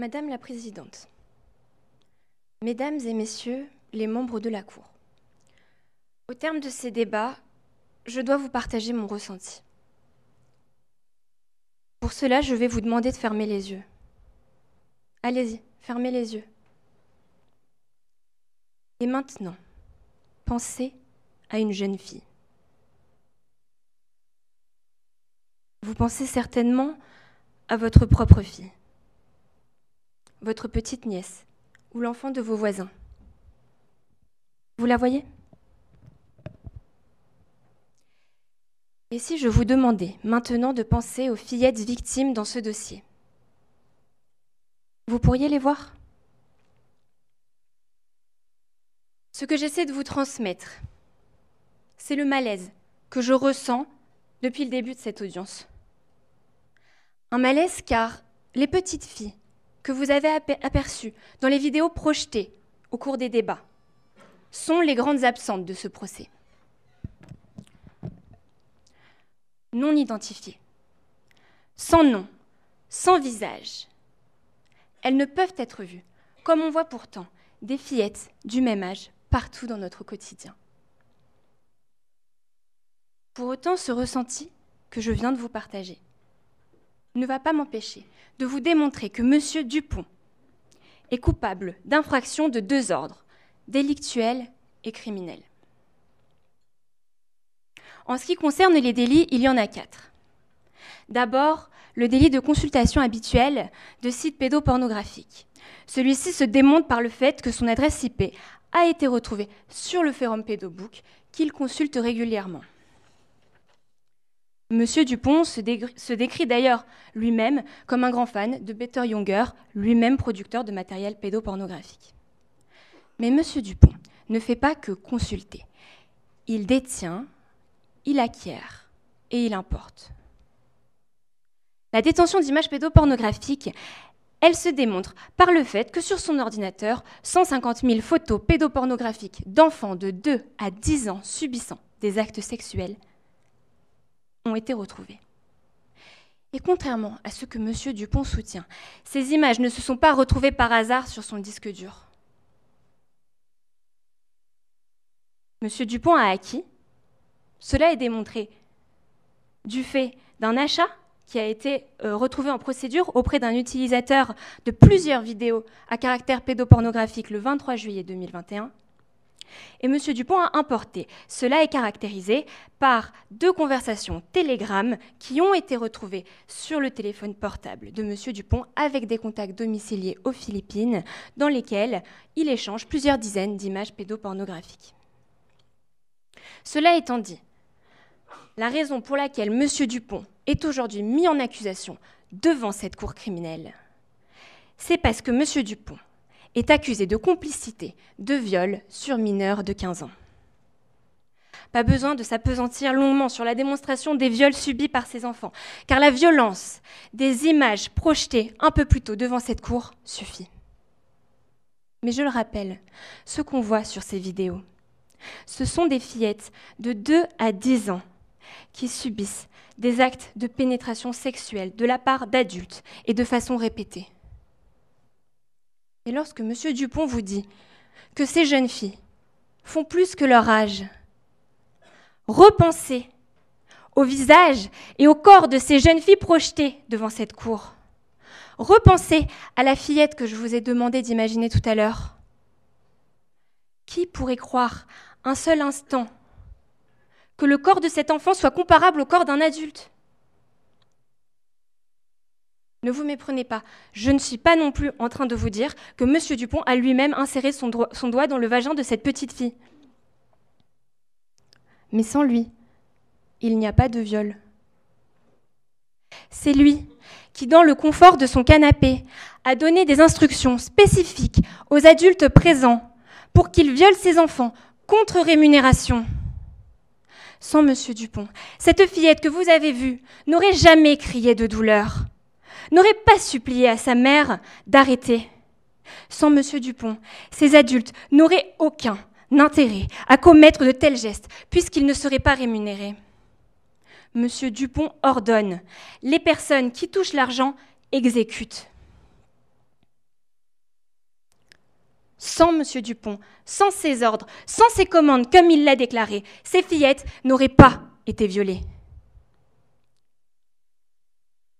Madame la Présidente, Mesdames et Messieurs les membres de la Cour, au terme de ces débats, je dois vous partager mon ressenti. Pour cela, je vais vous demander de fermer les yeux. Allez-y, fermez les yeux. Et maintenant, pensez à une jeune fille. Vous pensez certainement à votre propre fille, votre petite nièce ou l'enfant de vos voisins. Vous la voyez ? Et si je vous demandais maintenant de penser aux fillettes victimes dans ce dossier, vous pourriez les voir ? Ce que j'essaie de vous transmettre, c'est le malaise que je ressens depuis le début de cette audience. Un malaise car les petites filles que vous avez aperçues dans les vidéos projetées au cours des débats sont les grandes absentes de ce procès. Non identifiées, sans nom, sans visage. Elles ne peuvent être vues, comme on voit pourtant des fillettes du même âge partout dans notre quotidien. Pour autant, ce ressenti que je viens de vous partager ne va pas m'empêcher de vous démontrer que M. Dupont est coupable d'infractions de 2 ordres, délictuels et criminels. En ce qui concerne les délits, il y en a 4. D'abord, le délit de consultation habituelle de sites pédopornographiques. Celui-ci se démontre par le fait que son adresse IP a été retrouvée sur le forum Pédobook qu'il consulte régulièrement. Monsieur Dupont se décrit d'ailleurs lui-même comme un grand fan de Better Younger, lui-même producteur de matériel pédopornographique. Mais Monsieur Dupont ne fait pas que consulter. Il détient, il acquiert et il importe. La détention d'images pédopornographiques, elle se démontre par le fait que sur son ordinateur, 150 000 photos pédopornographiques d'enfants de 2 à 10 ans subissant des actes sexuels ont été retrouvées. Et contrairement à ce que M. Dupont soutient, ces images ne se sont pas retrouvées par hasard sur son disque dur. M. Dupont a acquis, cela est démontré du fait d'un achat qui a été retrouvé en procédure auprès d'un utilisateur de plusieurs vidéos à caractère pédopornographique le 23 juillet 2021. Et M. Dupont a importé. Cela est caractérisé par 2 conversations Telegram qui ont été retrouvées sur le téléphone portable de M. Dupont avec des contacts domiciliés aux Philippines dans lesquels il échange plusieurs dizaines d'images pédopornographiques. Cela étant dit, la raison pour laquelle M. Dupont est aujourd'hui mis en accusation devant cette cour criminelle, c'est parce que M. Dupont est accusé de complicité de viol sur mineur de 15 ans. Pas besoin de s'appesantir longuement sur la démonstration des viols subis par ces enfants, car la violence des images projetées un peu plus tôt devant cette cour suffit. Mais je le rappelle, ce qu'on voit sur ces vidéos, ce sont des fillettes de 2 à 10 ans qui subissent des actes de pénétration sexuelle de la part d'adultes et de façon répétée. Et lorsque M. Dupont vous dit que ces jeunes filles font plus que leur âge, repensez au visage et au corps de ces jeunes filles projetées devant cette cour. Repensez à la fillette que je vous ai demandé d'imaginer tout à l'heure. Qui pourrait croire un seul instant que le corps de cet enfant soit comparable au corps d'un adulte ? Ne vous méprenez pas, je ne suis pas non plus en train de vous dire que M. Dupont a lui-même inséré son doigt dans le vagin de cette petite fille. Mais sans lui, il n'y a pas de viol. C'est lui qui, dans le confort de son canapé, a donné des instructions spécifiques aux adultes présents pour qu'ils violent ces enfants contre rémunération. Sans M. Dupont, cette fillette que vous avez vue n'aurait jamais crié de douleur, n'aurait pas supplié à sa mère d'arrêter. Sans M. Dupont, ces adultes n'auraient aucun intérêt à commettre de tels gestes, puisqu'ils ne seraient pas rémunérés. M. Dupont ordonne. Les personnes qui touchent l'argent exécutent. Sans M. Dupont, sans ses ordres, sans ses commandes, comme il l'a déclaré, ces fillettes n'auraient pas été violées.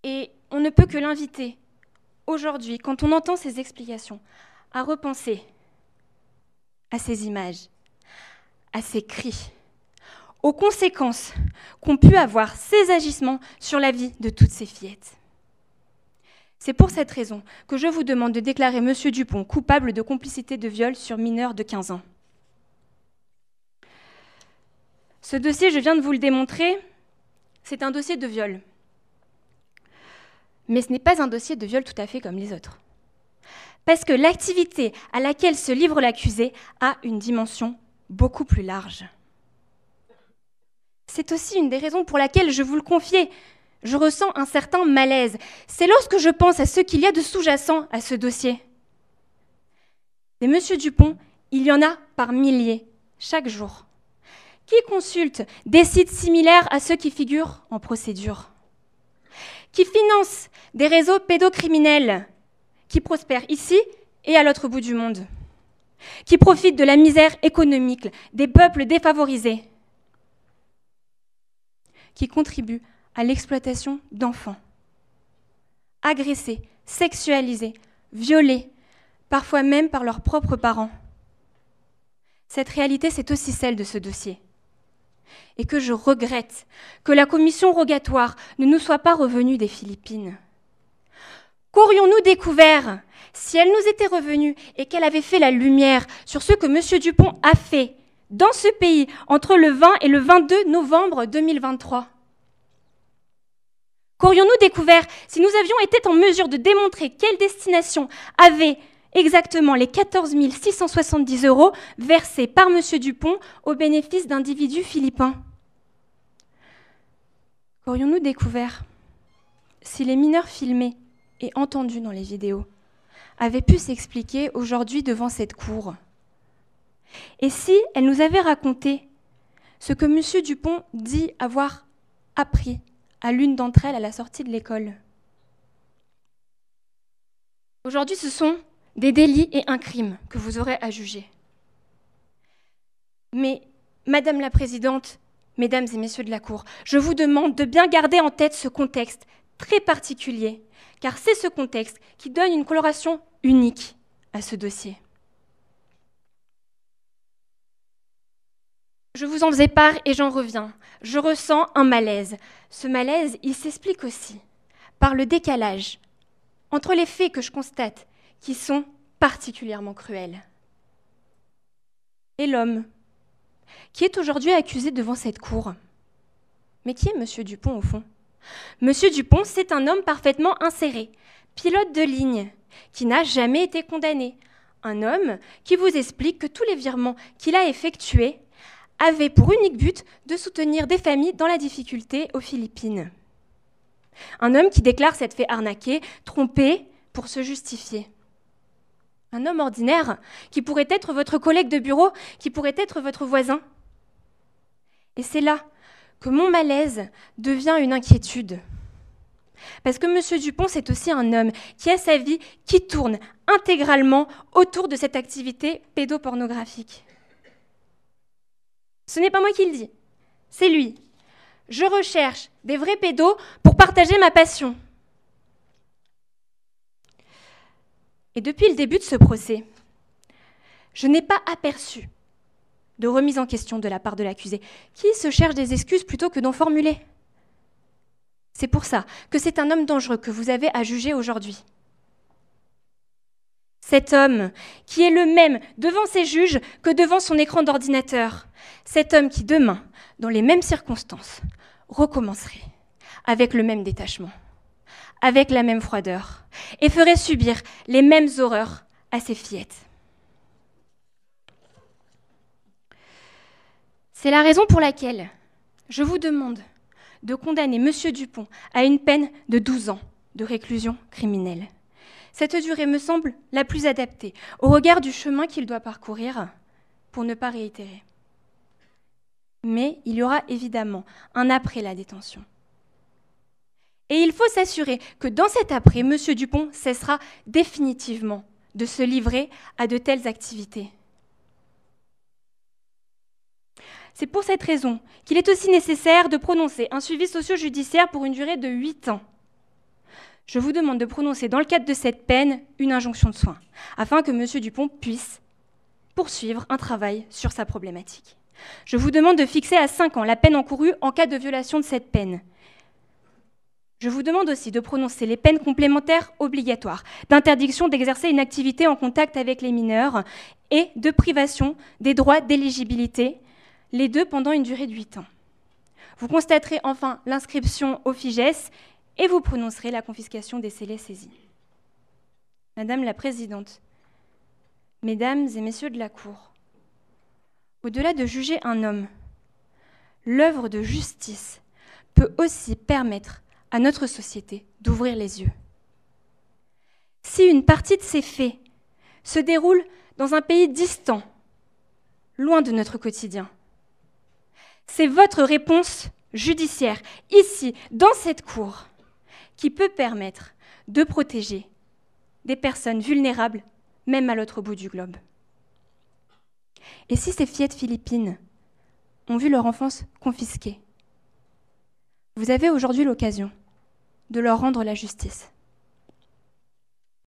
Et on ne peut que l'inviter, aujourd'hui, quand on entend ces explications, à repenser à ces images, à ces cris, aux conséquences qu'ont pu avoir ces agissements sur la vie de toutes ces fillettes. C'est pour cette raison que je vous demande de déclarer M. Dupont coupable de complicité de viol sur mineur de 15 ans. Ce dossier, je viens de vous le démontrer, c'est un dossier de viol. Mais ce n'est pas un dossier de viol tout à fait comme les autres. Parce que l'activité à laquelle se livre l'accusé a une dimension beaucoup plus large. C'est aussi une des raisons pour laquelle, je vous le confiais, je ressens un certain malaise. C'est lorsque je pense à ce qu'il y a de sous-jacent à ce dossier. Et M. Dupont, il y en a par milliers, chaque jour, qui consultent des sites similaires à ceux qui figurent en procédure, qui financent des réseaux pédocriminels qui prospèrent ici et à l'autre bout du monde, qui profitent de la misère économique des peuples défavorisés, qui contribuent à l'exploitation d'enfants, agressés, sexualisés, violés, parfois même par leurs propres parents. Cette réalité, c'est aussi celle de ce dossier. Et que je regrette que la commission rogatoire ne nous soit pas revenue des Philippines. Qu'aurions-nous découvert si elle nous était revenue et qu'elle avait fait la lumière sur ce que M. Dupont a fait dans ce pays entre le 20 et le 22 novembre 2023 ? Qu'aurions-nous découvert si nous avions été en mesure de démontrer quelle destination avait exactement les 14 670 € versés par M. Dupont au bénéfice d'individus philippins ? Qu'aurions-nous découvert si les mineurs filmés et entendus dans les vidéos avaient pu s'expliquer aujourd'hui devant cette cour ? Et si elle nous avait raconté ce que M. Dupont dit avoir appris à l'une d'entre elles à la sortie de l'école ? Aujourd'hui, ce sont des délits et un crime que vous aurez à juger. Mais, Madame la Présidente, Mesdames et Messieurs de la Cour, je vous demande de bien garder en tête ce contexte très particulier, car c'est ce contexte qui donne une coloration unique à ce dossier. Je vous en faisais part et j'en reviens. Je ressens un malaise. Ce malaise, il s'explique aussi par le décalage entre les faits que je constate, qui sont particulièrement cruels, et l'homme qui est aujourd'hui accusé devant cette cour. Mais qui est M. Dupont au fond ? M. Dupont, c'est un homme parfaitement inséré, pilote de ligne, qui n'a jamais été condamné. Un homme qui vous explique que tous les virements qu'il a effectués avaient pour unique but de soutenir des familles dans la difficulté aux Philippines. Un homme qui déclare s'être fait arnaquer, tromper pour se justifier. Un homme ordinaire qui pourrait être votre collègue de bureau, qui pourrait être votre voisin. Et c'est là que mon malaise devient une inquiétude. Parce que M. Dupont, c'est aussi un homme qui a sa vie qui tourne intégralement autour de cette activité pédopornographique. Ce n'est pas moi qui le dis, c'est lui. Je recherche des vrais pédos pour partager ma passion. Et depuis le début de ce procès, je n'ai pas aperçu de remise en question de la part de l'accusé, qui se cherche des excuses plutôt que d'en formuler. C'est pour ça que c'est un homme dangereux que vous avez à juger aujourd'hui. Cet homme qui est le même devant ses juges que devant son écran d'ordinateur. Cet homme qui, demain, dans les mêmes circonstances, recommencerait avec le même détachement, avec la même froideur, et ferait subir les mêmes horreurs à ses fillettes. C'est la raison pour laquelle je vous demande de condamner M. Dupont à une peine de 12 ans de réclusion criminelle. Cette durée me semble la plus adaptée au regard du chemin qu'il doit parcourir pour ne pas réitérer. Mais il y aura évidemment un après la détention. Et il faut s'assurer que dans cet après, M. Dupont cessera définitivement de se livrer à de telles activités. C'est pour cette raison qu'il est aussi nécessaire de prononcer un suivi socio-judiciaire pour une durée de 8 ans. Je vous demande de prononcer dans le cadre de cette peine une injonction de soins, afin que M. Dupont puisse poursuivre un travail sur sa problématique. Je vous demande de fixer à 5 ans la peine encourue en cas de violation de cette peine. Je vous demande aussi de prononcer les peines complémentaires obligatoires, d'interdiction d'exercer une activité en contact avec les mineurs et de privation des droits d'éligibilité, les deux pendant une durée de 8 ans. Vous constaterez enfin l'inscription au FIGES et vous prononcerez la confiscation des scellés saisis. Madame la Présidente, Mesdames et Messieurs de la Cour, au-delà de juger un homme, l'œuvre de justice peut aussi permettre à notre société d'ouvrir les yeux. Si une partie de ces faits se déroule dans un pays distant, loin de notre quotidien, c'est votre réponse judiciaire, ici, dans cette cour, qui peut permettre de protéger des personnes vulnérables, même à l'autre bout du globe. Et si ces fillettes philippines ont vu leur enfance confisquée, vous avez aujourd'hui l'occasion de leur rendre la justice.